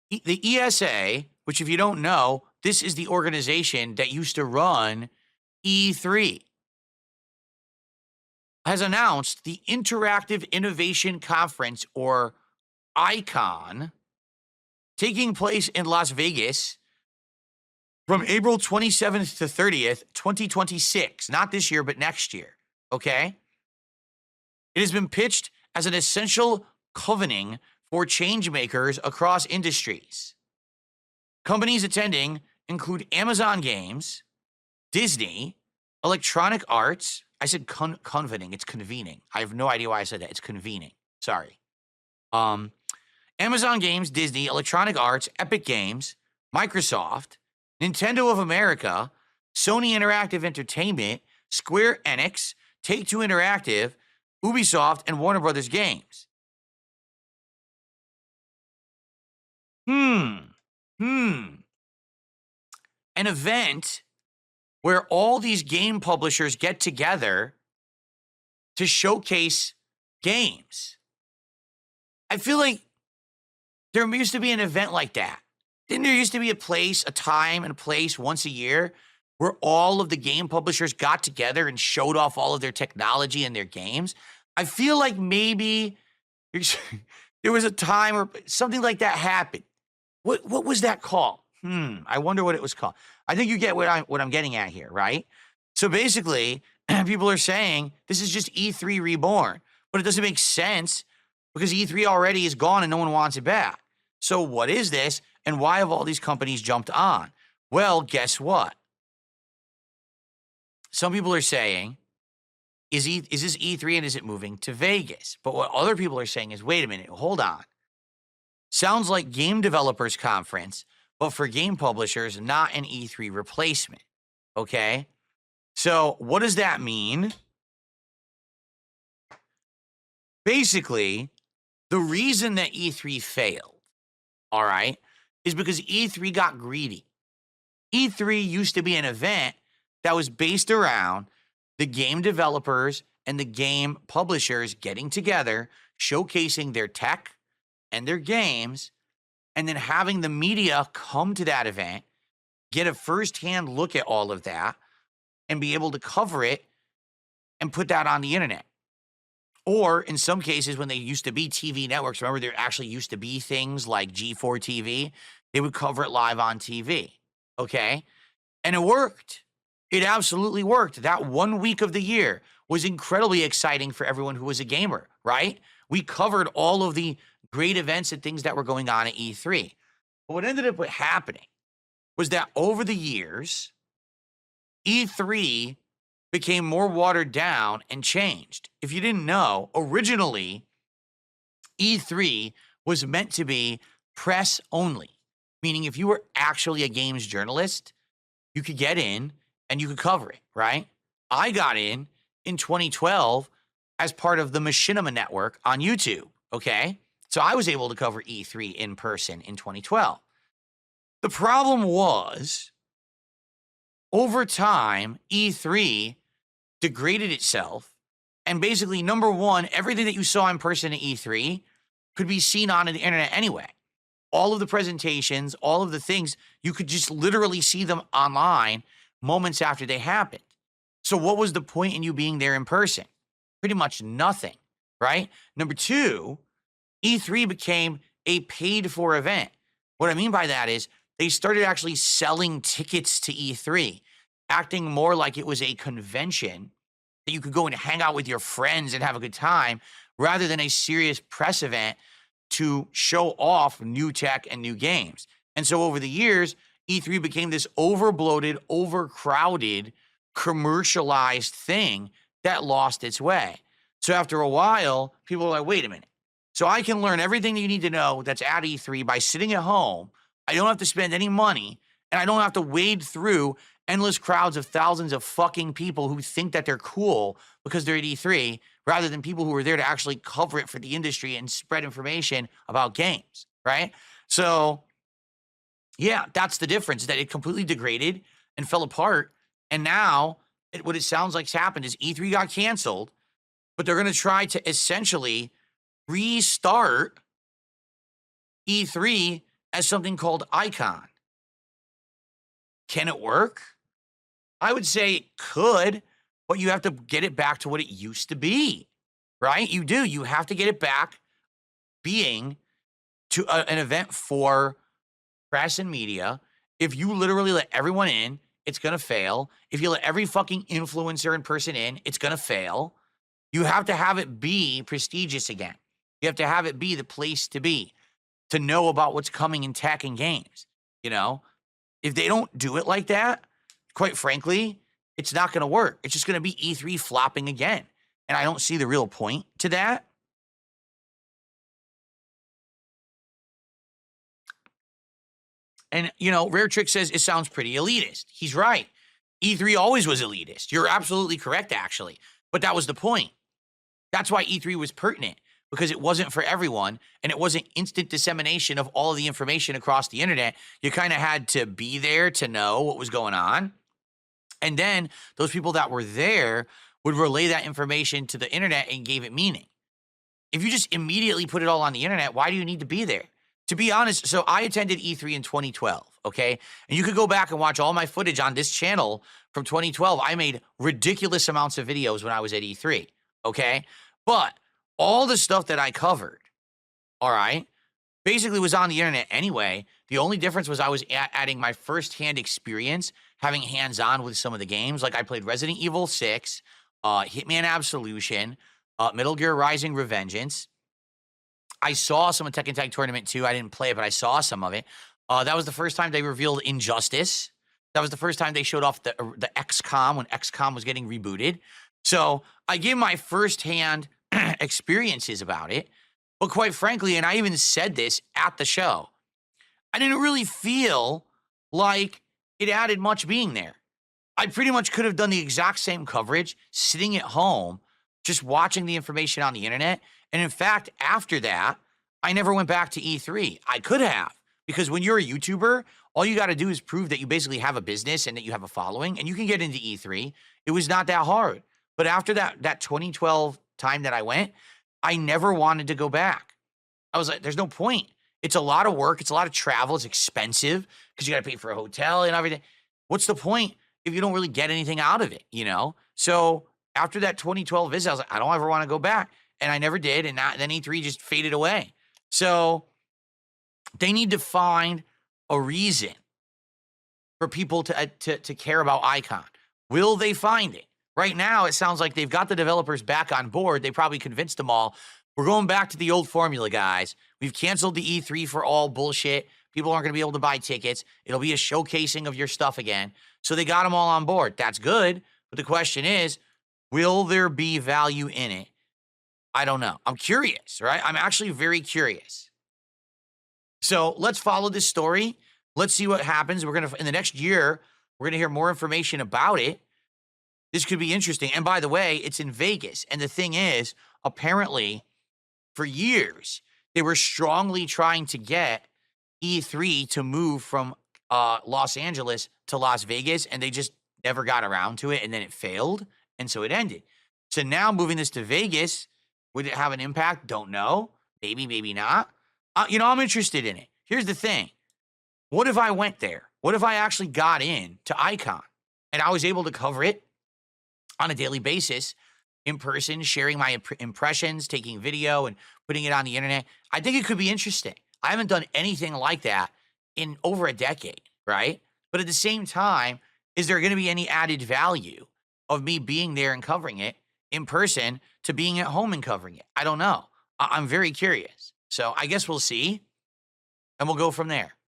The ESA, which if you don't know, this is the organization that used to run E3, has announced the Interactive Innovation Conference, or ICON, taking place in Las Vegas from April 27th to 30th, 2026. Not this year, but next year, okay? It has been pitched as an essential covening for change makers across industries. Companies attending include Amazon Games, Disney, Electronic Arts. I said convening. It's convening. I have no idea why I said that. It's convening. Sorry. Amazon Games, Disney, Electronic Arts, Epic Games, Microsoft, Nintendo of America, Sony Interactive Entertainment, Square Enix, Take-Two Interactive, Ubisoft, and Warner Brothers Games. An event where all these game publishers get together to showcase games. I feel like there used to be an event like that. Didn't there used to be a time and a place once a year where all of the game publishers got together and showed off all of their technology and their games? I feel like maybe there was a time where something like that happened. What was that called? I wonder what it was called. I think you get what I'm getting at here, right? So basically, people are saying this is just E3 reborn, but it doesn't make sense because E3 already is gone and no one wants it back. So what is this, and why have all these companies jumped on? Well, guess what? Some people are saying, is this E3 and is it moving to Vegas? But what other people are saying is, wait a minute, hold on. Sounds like Game Developers Conference, but for game publishers, not an E3 replacement, okay? So what does that mean? Basically, the reason that E3 failed, all right, is because E3 got greedy. E3 used to be an event that was based around the game developers and the game publishers getting together, showcasing their tech and their games, and then having the media come to that event, get a firsthand look at all of that, and be able to cover it and put that on the internet. Or in some cases, when they used to be TV networks, remember there actually used to be things like G4 TV, they would cover it live on TV, okay? And it worked. It absolutely worked. That 1 week of the year was incredibly exciting for everyone who was a gamer, right? We covered all of the great events and things that were going on at E3. But what ended up happening was that over the years, E3 became more watered down and changed. If you didn't know, originally, E3 was meant to be press only, meaning if you were actually a games journalist, you could get in and you could cover it, right? I got in 2012 as part of the Machinima Network on YouTube, okay? So I was able to cover E3 in person in 2012. The problem was, over time, E3 degraded itself, and basically, number one, everything that you saw in person at E3 could be seen on the internet anyway. All of the presentations, all of the things, you could just literally see them online moments after they happened. So what was the point in you being there in person? Pretty much nothing, right? Number two, E3 became a paid-for event. What I mean by that is they started actually selling tickets to E3, acting more like it was a convention that you could go and hang out with your friends and have a good time, rather than a serious press event to show off new tech and new games. And so over the years, E3 became this overbloated, overcrowded, commercialized thing that lost its way. So after a while, people were like, wait a minute. So I can learn everything that you need to know that's at E3 by sitting at home. I don't have to spend any money, and I don't have to wade through endless crowds of thousands of fucking people who think that they're cool because they're at E3, rather than people who are there to actually cover it for the industry and spread information about games, right? So, yeah, that's the difference, that it completely degraded and fell apart. And now, what it sounds like's happened is E3 got canceled, but they're going to try to essentially restart E3 as something called Icon. Can it work? I would say it could, but you have to get it back to what it used to be, right? You do. You have to get it back being to an event for press and media. If you literally let everyone in, it's going to fail. If you let every fucking influencer and person in, it's going to fail. You have to have it be prestigious again. You have to have it be the place to be, to know about what's coming in tech and games. You know, if they don't do it like that, quite frankly, it's not going to work. It's just going to be E3 flopping again. And I don't see the real point to that. And, you know, Rare Trick says it sounds pretty elitist. He's right. E3 always was elitist. You're absolutely correct, actually. But that was the point. That's why E3 was pertinent, because it wasn't for everyone, and it wasn't instant dissemination of all of the information across the internet. You kind of had to be there to know what was going on. And then those people that were there would relay that information to the internet and gave it meaning. If you just immediately put it all on the internet, why do you need to be there? To be honest, so I attended E3 in 2012, okay? And you could go back and watch all my footage on this channel from 2012. I made ridiculous amounts of videos when I was at E3, okay? But all the stuff that I covered, all right, basically was on the internet anyway. The only difference was I was adding my firsthand experience, having hands-on with some of the games. Like I played Resident Evil 6, Hitman Absolution, Metal Gear Rising Revengeance. I saw some of Tekken Tag Tournament 2. I didn't play it, but I saw some of it. That was the first time they revealed Injustice. That was the first time they showed off the XCOM when XCOM was getting rebooted. So I gave my firsthand experiences about it. But quite frankly, and I even said this at the show, I didn't really feel like it added much being there. I pretty much could have done the exact same coverage sitting at home, just watching the information on the internet. And in fact, after that, I never went back to E3. I could have, because when you're a YouTuber, all you got to do is prove that you basically have a business and that you have a following, and you can get into E3. It was not that hard. But after that 2012 time that I went, I never wanted to go back. I was like, there's no point. It's a lot of work. It's a lot of travel. It's expensive because you got to pay for a hotel and everything. What's the point if you don't really get anything out of it, you know? So after that 2012 visit, I was like, I don't ever want to go back. And I never did. And then E3 just faded away. So they need to find a reason for people to care about Icon. Will they find it? Right now, it sounds like they've got the developers back on board. They probably convinced them all. We're going back to the old formula, guys. We've canceled the E3 for all bullshit. People aren't going to be able to buy tickets. It'll be a showcasing of your stuff again. So they got them all on board. That's good. But the question is, will there be value in it? I don't know. I'm curious, right? I'm actually very curious. So let's follow this story. Let's see what happens. We're going to, in the next year, we're going to hear more information about it. This could be interesting. And by the way, it's in Vegas. And the thing is, apparently, for years, they were strongly trying to get E3 to move from Los Angeles to Las Vegas, and they just never got around to it, and then it failed, and so it ended. So now moving this to Vegas, would it have an impact? Don't know. Maybe, maybe not. You know, I'm interested in it. Here's the thing. What if I went there? What if I actually got in to Icon, and I was able to cover it on a daily basis, in person, sharing my impressions, taking video and putting it on the internet? I think it could be interesting. I haven't done anything like that in over a decade, right? But at the same time, is there going to be any added value of me being there and covering it in person to being at home and covering it? I don't know. I'm very curious. So I guess we'll see, and we'll go from there.